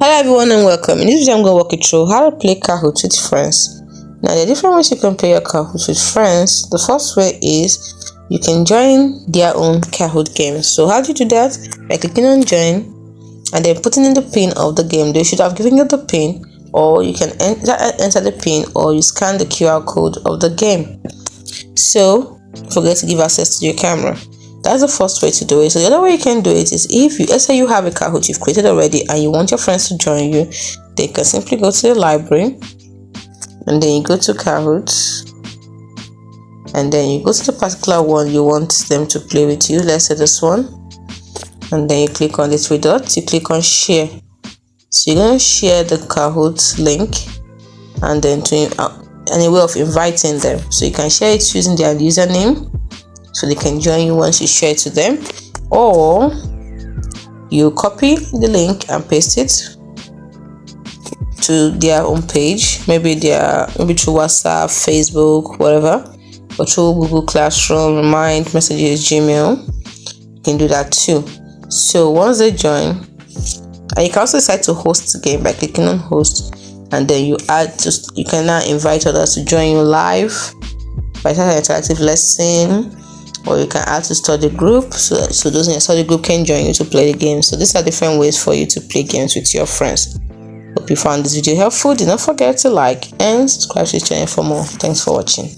Hello everyone and welcome. In this video I'm going to walk you through how to play Kahoot with friends. Now there are different ways you can play your Kahoot with friends. The first way is you can join their own Kahoot game. So how do you do that? By clicking on join and then putting in the pin of the game. They should have given you the pin, or you can enter the pin, or you scan the QR code of the game. So don't forget to give access to your camera. That's the first way to do it. So the other way you can do it is if you, let's say you have a Kahoot you've created already and you want your friends to join you, they can simply go to the library and then you go to Kahoot and then you go to the particular one you want them to play with you. Let's say this one, and then you click on the three dots, you click on share. So you're going to share the Kahoot link and then to any way of inviting them. So you can share it using their username, so they can join you once you share it to them, or you copy the link and paste it to their own page, maybe through WhatsApp, Facebook, whatever, or through Google Classroom, Remind, Messages, Gmail. You can do that too. So once they join, and you can also decide to host the game by clicking on host, and then you can now invite others to join you live by starting an interactive lesson. Or you can add to study group, so those in your study group can join you to play the game. So these are different ways for you to play games with your friends. Hope you found this video helpful. Do not forget to like and subscribe to this channel for more. Thanks for watching.